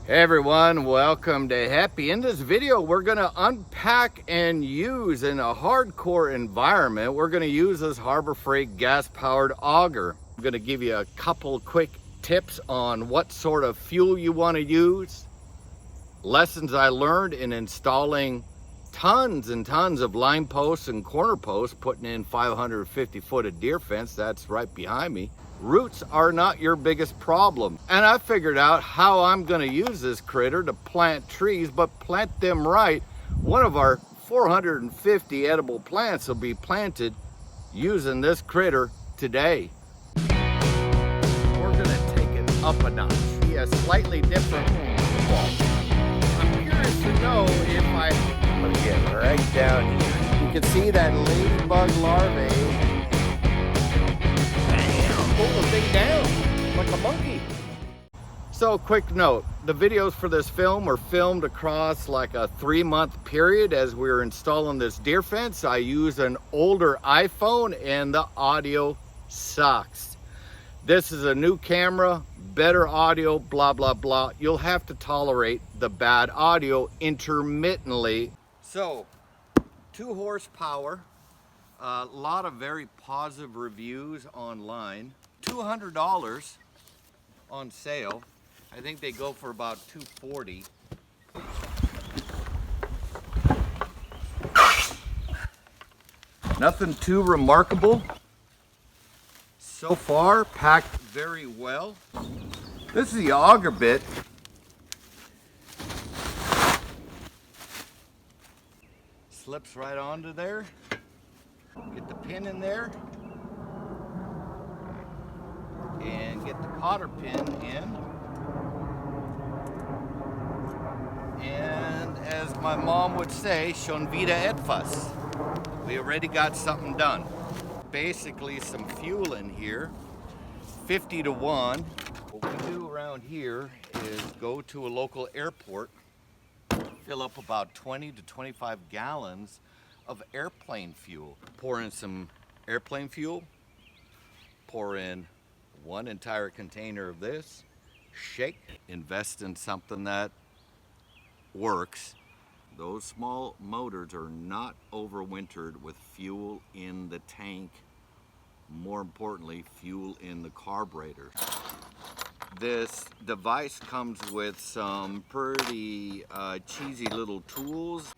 Hey everyone, welcome to HEPPY. In this video, we're going to unpack and use in a hardcore environment. We're going to use this Harbor Freight gas-powered auger. I'm going to give you a couple quick tips on what sort of fuel you want to use, lessons I learned in installing tons and tons of line posts and corner posts, putting in 550 foot of deer fence. That's right behind me. Roots are not your biggest problem. And I figured out how I'm going to use this critter to plant trees, but plant them right. One of our 450 edible plants will be planted using this critter today. We're going to take it up a notch. Be a slightly different wall. I'm curious to know if I'm going to get right down here. You can see that ladybug larvae. Pull the thing down like a monkey. So quick note, the videos for this film were filmed across like a 3-month period as we were installing this deer fence. I used an older iPhone and the audio sucks. This is a new camera, better audio, blah, blah, blah. You'll have to tolerate the bad audio intermittently. So 2 horsepower. A lot of very positive reviews online. $200 on sale. I think they go for about $240. Nothing too remarkable. So far, packed very well. This is the auger bit. Slips right onto there. Get the pin in there and get the cotter pin in. And as my mom would say, schon wieder etwas. We already got something done. Basically some fuel in here, 50 to 1. What we do around here is go to a local airport, fill up about 20 to 25 gallons of airplane fuel. Pour in some airplane fuel, pour in 1 entire container of this, shake, invest in something that works. Those small motors are not overwintered with fuel in the tank. More importantly, fuel in the carburetor. This device comes with some pretty cheesy little tools.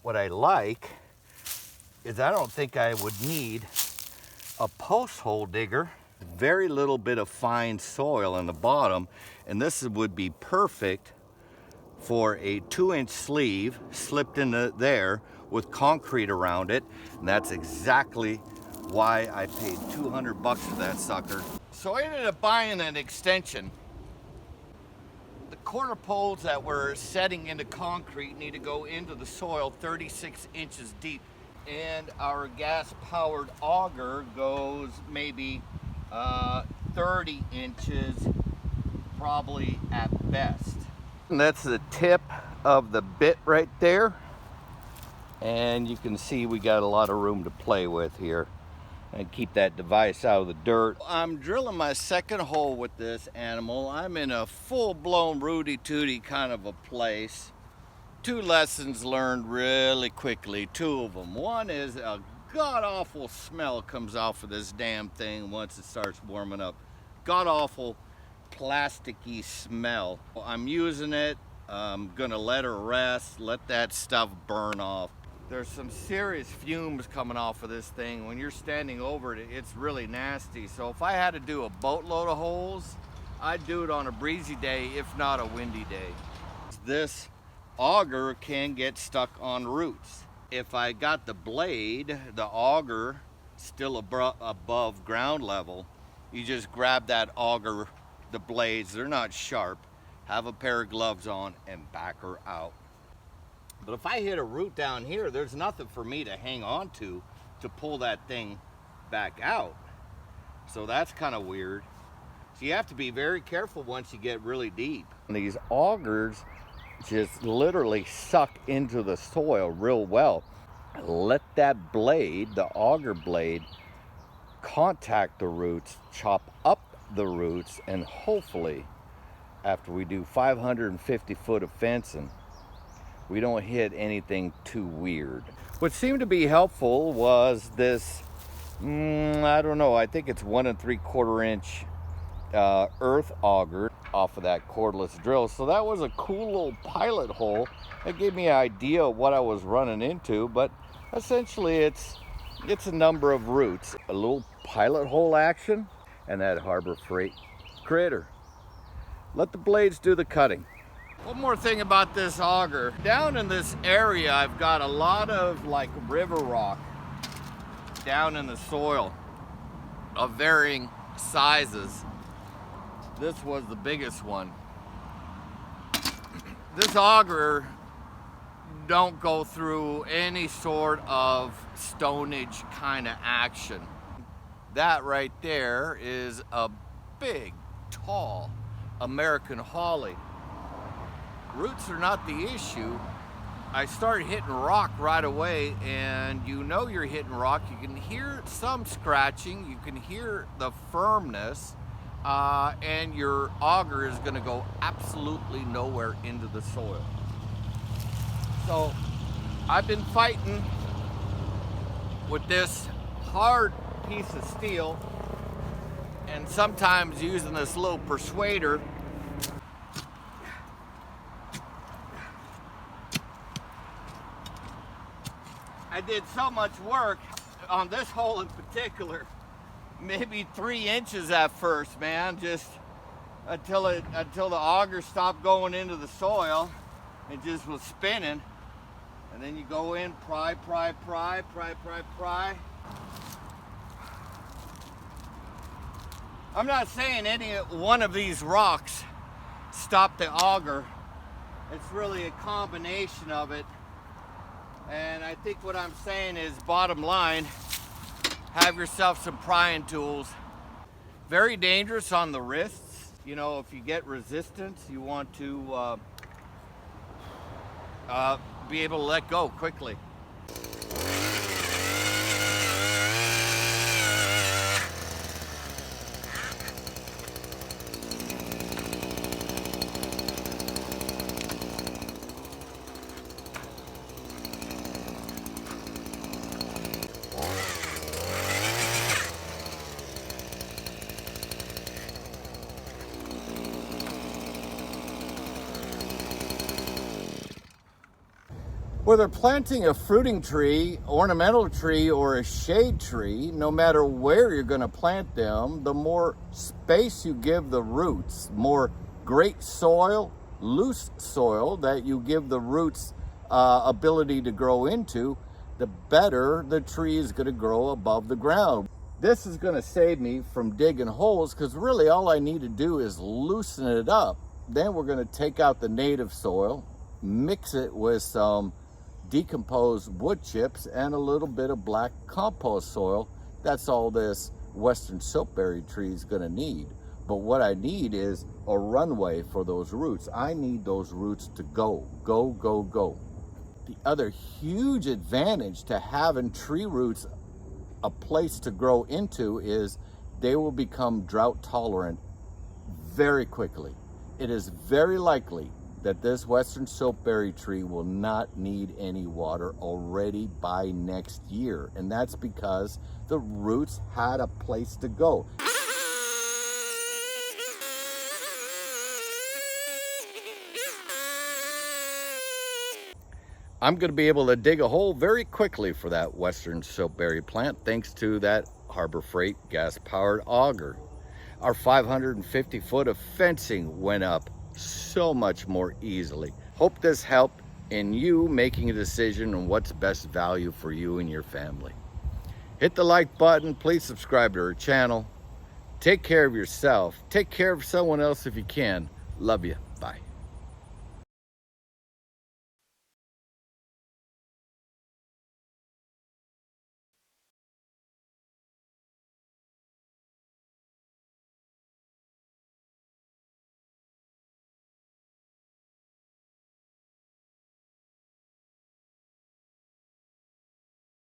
What I like is I don't think I would need a post hole digger. Very little bit of fine soil in the bottom, and this would be perfect for a 2-inch sleeve slipped into there with concrete around it, and that's exactly why I paid $200 for that sucker. So I ended up buying an extension. The corner poles that we're setting into concrete need to go into the soil 36 inches deep. And our gas-powered auger goes maybe 30 inches, probably at best. And that's the tip of the bit right there. And you can see we got a lot of room to play with here. And keep that device out of the dirt. I'm drilling my second hole with this animal. I'm in a full-blown rooty-tooty kind of a place. 2 lessons learned really quickly, 2 of them. One is a god-awful smell comes off of this damn thing once it starts warming up. God-awful plasticky smell. I'm using it. I'm gonna let her rest, let that stuff burn off. There's some serious fumes coming off of this thing. When you're standing over it, it's really nasty. So if I had to do a boatload of holes, I'd do it on a breezy day, if not a windy day. This auger can get stuck on roots. If I got the blade, the auger, still above ground level, you just grab that auger, the blades, they're not sharp, have a pair of gloves on and back her out. But if I hit a root down here, there's nothing for me to hang on to pull that thing back out. So that's kind of weird. So you have to be very careful once you get really deep. These augers just literally suck into the soil real well. Let that blade, the auger blade, contact the roots, chop up the roots, and hopefully after we do 550 foot of fencing, we don't hit anything too weird. What seemed to be helpful was this, I don't know, I think it's 1 3/4 inch Earth Auger off of that cordless drill. So that was a cool little pilot hole. That gave me an idea of what I was running into, but essentially it's a number of roots, a little pilot hole action, and that Harbor Freight critter. Let the blades do the cutting. One more thing about this auger. Down in this area, I've got a lot of like river rock down in the soil of varying sizes. This was the biggest one. This auger don't go through any sort of stonage kind of action. That right there is a big, tall American holly. Roots are not the issue. I started hitting rock right away, and you know you're hitting rock. You can hear some scratching, you can hear the firmness, and your auger is gonna go absolutely nowhere into the soil. So I've been fighting with this hard piece of steel and sometimes using this little persuader. I did so much work on this hole in particular, maybe 3 inches at first, man, just until the auger stopped going into the soil and just was spinning. And then you go in, pry. I'm not saying any one of these rocks stopped the auger. It's really a combination of it. And I think what I'm saying is, bottom line, have yourself some prying tools. Very dangerous on the wrists. You know, if you get resistance, you want to be able to let go quickly. Whether planting a fruiting tree, ornamental tree, or a shade tree, no matter where you're going to plant them, the more space you give the roots, more great soil, loose soil that you give the roots ability to grow into, the better the tree is going to grow above the ground. This is going to save me from digging holes, because really all I need to do is loosen it up. Then we're going to take out the native soil, mix it with some decomposed wood chips and a little bit of black compost soil. That's all this western soapberry tree is going to need. But what I need is a runway for those roots. I need those roots to go. The other huge advantage to having tree roots a place to grow into is they will become drought tolerant very quickly. It is very likely that this western soapberry tree will not need any water already by next year. And that's because the roots had a place to go. I'm going to be able to dig a hole very quickly for that western soapberry plant thanks to that Harbor Freight gas-powered auger. Our 550 foot of fencing went up so much more easily. Hope this helped in you making a decision on what's best value for you and your family. Hit the like button, please subscribe to our channel. Take care of yourself, take care of someone else if you can. Love you.